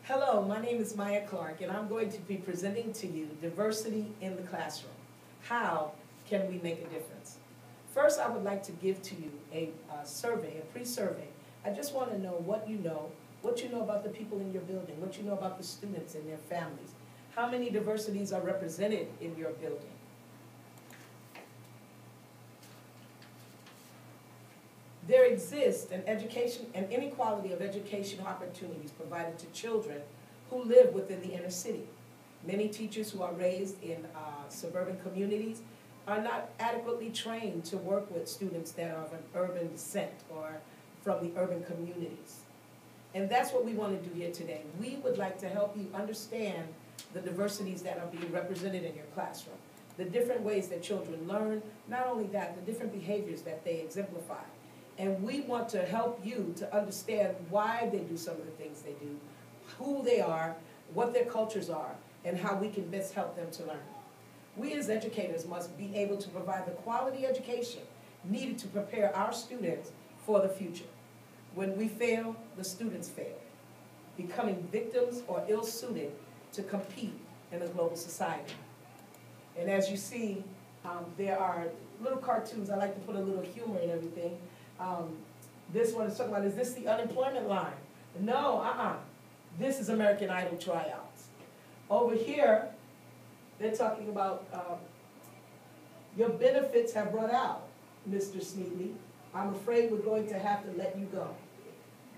Hello, my name is Maya Clark, and I'm going to be presenting to you Diversity in the Classroom. How can we make a difference? First, I would like to give to you a survey, a pre-survey. I just want to know what you know about the people in your building, what you know about the students and their families. How many diversities are represented in your building? There exists an inequality of educational opportunities provided to children who live within the inner city. Many teachers who are raised in suburban communities are not adequately trained to work with students that are of an urban descent or from the urban communities. And that's what we want to do here today. We would like to help you understand the diversities that are being represented in your classroom, the different ways that children learn, not only that, the different behaviors that they exemplify. And we want to help you to understand why they do some of the things they do, who they are, what their cultures are, and how we can best help them to learn. We as educators must be able to provide the quality education needed to prepare our students for the future. When we fail, the students fail, becoming victims or ill-suited to compete in a global society. And as you see, there are little cartoons. I like to put a little humor in everything. This one is talking about, is this the unemployment line? No, This is American Idol tryouts. Over here, they're talking about your benefits have run out, Mr. Sneedley. I'm afraid we're going to have to let you go.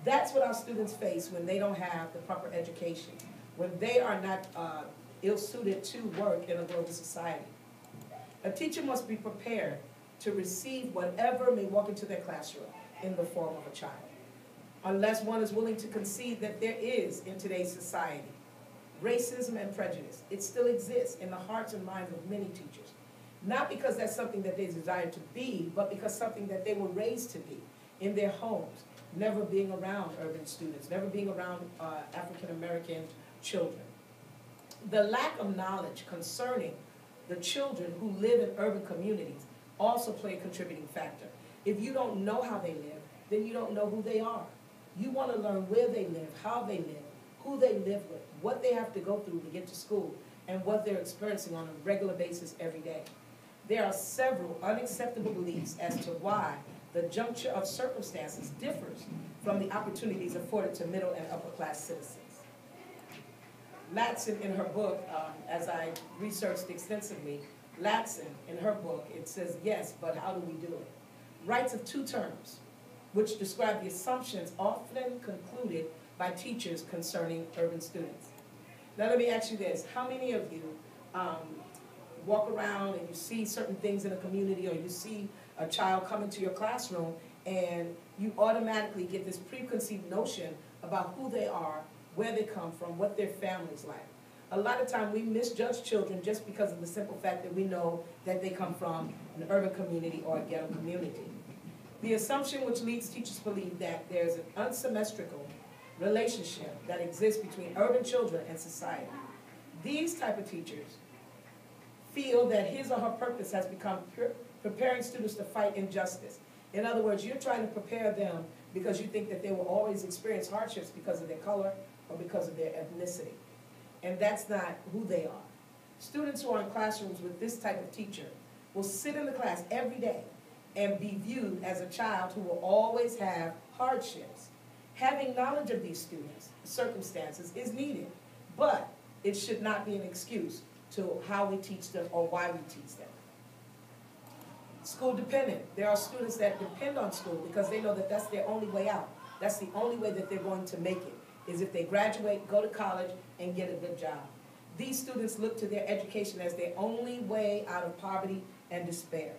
That's what our students face when they don't have the proper education, when they are not ill-suited to work in a global society. A teacher must be prepared to receive whatever may walk into their classroom in the form of a child, unless one is willing to concede that there is, in today's society, racism and prejudice. It still exists in the hearts and minds of many teachers, not because that's something that they desire to be, but because something that they were raised to be in their homes, never being around urban students, never being around African-American children. The lack of knowledge concerning the children who live in urban communities also play a contributing factor. If you don't know how they live, then you don't know who they are. You want to learn where they live, how they live, who they live with, what they have to go through to get to school, and what they're experiencing on a regular basis every day. There are several unacceptable beliefs as to why the juncture of circumstances differs from the opportunities afforded to middle and upper class citizens. Latson, in her book, as I researched extensively, Latson, in her book, it says, yes, but how do we do it? Writes of two terms, which describe the assumptions often concluded by teachers concerning urban students. Now let me ask you this. How many of you walk around and you see certain things in a community, or you see a child come into your classroom and you automatically get this preconceived notion about who they are, where they come from, what their family's like? A lot of time we misjudge children just because of the simple fact that we know that they come from an urban community or a ghetto community. The assumption which leads teachers to believe that there's an unsymmetrical relationship that exists between urban children and society. These type of teachers feel that his or her purpose has become preparing students to fight injustice. In other words, you're trying to prepare them because you think that they will always experience hardships because of their color or because of their ethnicity. And that's not who they are. Students who are in classrooms with this type of teacher will sit in the class every day and be viewed as a child who will always have hardships. Having knowledge of these students' circumstances is needed, but it should not be an excuse to how we teach them or why we teach them. School dependent. There are students that depend on school because they know that that's their only way out. That's the only way that they're going to make it, is if they graduate, go to college, and get a good job. These students look to their education as their only way out of poverty and despair.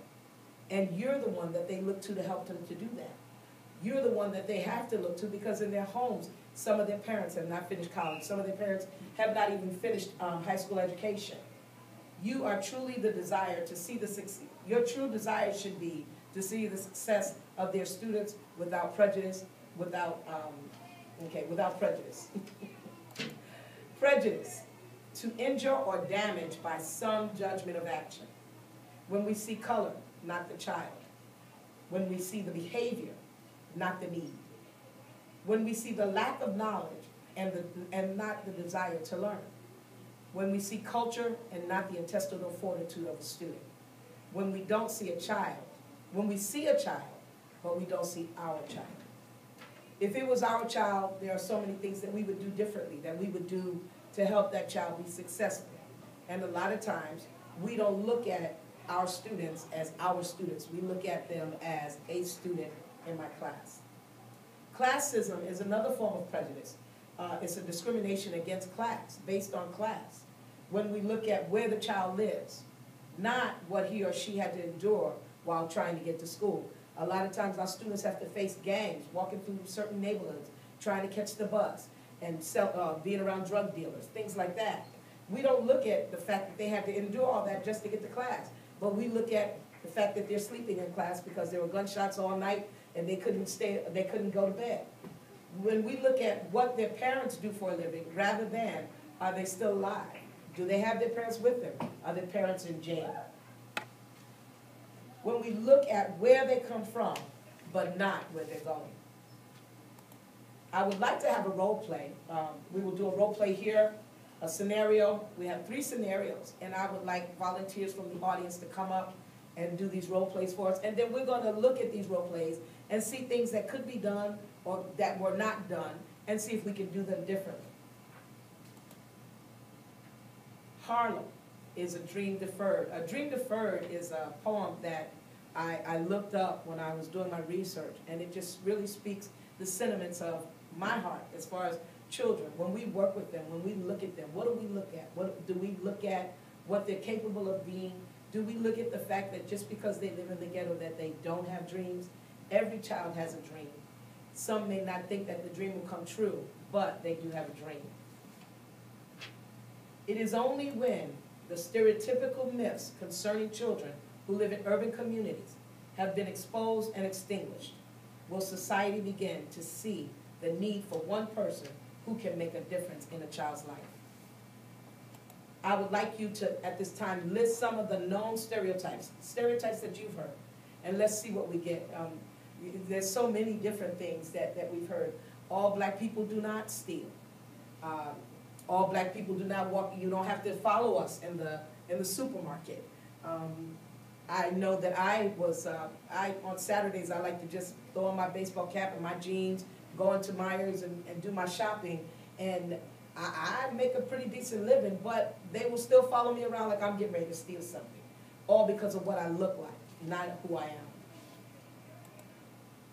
And you're the one that they look to help them to do that. You're the one that they have to look to because in their homes, some of their parents have not finished college. Some of their parents have not even finished high school education. You are truly the desire to see the success. Your true desire should be to see the success of their students without prejudice, without prejudice. Prejudice, to injure or damage by some judgment of action. When we see color, not the child. When we see the behavior, not the need. When we see the lack of knowledge, and not the desire to learn. When we see culture and not the intestinal fortitude of a student. When we don't see a child. When we see a child, but we don't see our child. If it was our child, there are so many things that we would do differently, that we would do to help that child be successful. And a lot of times, we don't look at our students as our students. We look at them as a student in my class. Classism is another form of prejudice. It's a discrimination against class, based on class. When we look at where the child lives, not what he or she had to endure while trying to get to school. A lot of times our students have to face gangs, walking through certain neighborhoods, trying to catch the bus, and being around drug dealers, things like that. We don't look at the fact that they had to endure all that just to get to class, but we look at the fact that they're sleeping in class because there were gunshots all night and they couldn't go to bed. When we look at what their parents do for a living, rather than are they still alive? Do they have their parents with them? Are their parents in jail? When we look at where they come from, but not where they're going. I would like to have a role play. We will do a role play here, a scenario. We have 3 scenarios, and I would like volunteers from the audience to come up and do these role plays for us. And then we're going to look at these role plays and see things that could be done or that were not done, and see if we can do them differently. Harlem is a dream deferred. A dream deferred is a poem that I looked up when I was doing my research, and it just really speaks the sentiments of my heart as far as children. When we work with them, when we look at them, what do we look at? What do we look at? What they're capable of being? Do we look at the fact that just because they live in the ghetto that they don't have dreams? Every child has a dream. Some may not think that the dream will come true, but they do have a dream. It is only when the stereotypical myths concerning children who live in urban communities have been exposed and extinguished will society begin to see the need for one person who can make a difference in a child's life. I would like you to, at this time, list some of the known stereotypes that you've heard, and let's see what we get. There's so many different things that we've heard. All black people do not steal. All black people do not walk. You don't have to follow us in the supermarket. I know that on Saturdays I like to just throw on my baseball cap and my jeans, go into Myers and do my shopping, and I make a pretty decent living, but they will still follow me around like I'm getting ready to steal something, all because of what I look like, not who I am.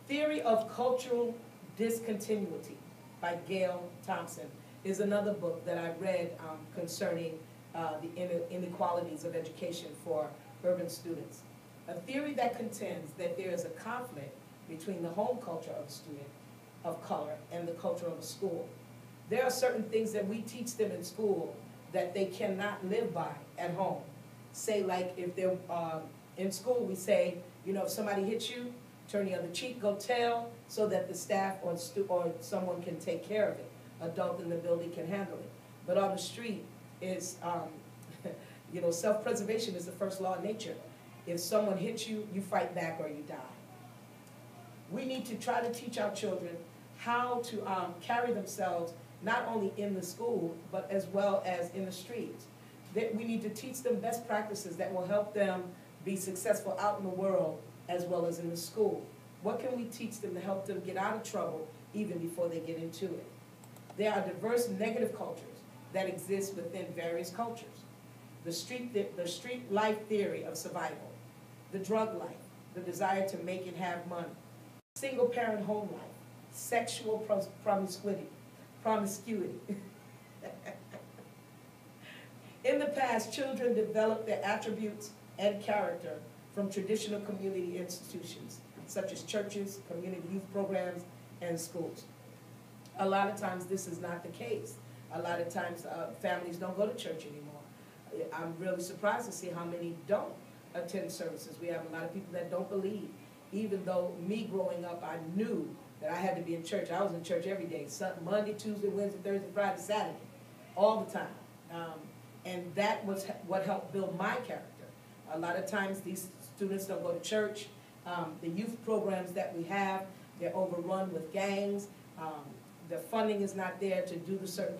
Theory of Cultural Discontinuity by Gail Thompson is another book that I read concerning the inequalities of education for urban students. A theory that contends that there is a conflict between the home culture of a student of color and the culture of a school. There are certain things that we teach them in school that they cannot live by at home. Say, like, if they're in school, we say, you know, if somebody hits you, turn the other cheek, go tell, so that the staff or someone can take care of it. Adult in the building can handle it. But on the street, it's, you know, self-preservation is the first law of nature. If someone hits you, you fight back or you die. We need to try to teach our children how to carry themselves not only in the school, but as well as in the streets. We need to teach them best practices that will help them be successful out in the world as well as in the school. What can we teach them to help them get out of trouble even before they get into it? There are diverse negative cultures that exist within various cultures. The street life theory of survival, the drug life, the desire to make and have money, single parent home life, sexual promiscuity. In the past, children developed their attributes and character from traditional community institutions, such as churches, community youth programs, and schools. A lot of times this is not the case. A lot of times families don't go to church anymore. I'm really surprised to see how many don't attend services. We have a lot of people that don't believe. Even though me growing up, I knew that I had to be in church. I was in church every day, Monday, Tuesday, Wednesday, Thursday, Friday, Saturday, all the time. And that was what helped build my character. A lot of times these students don't go to church. The youth programs that we have, they're overrun with gangs. the funding is not there to do the certain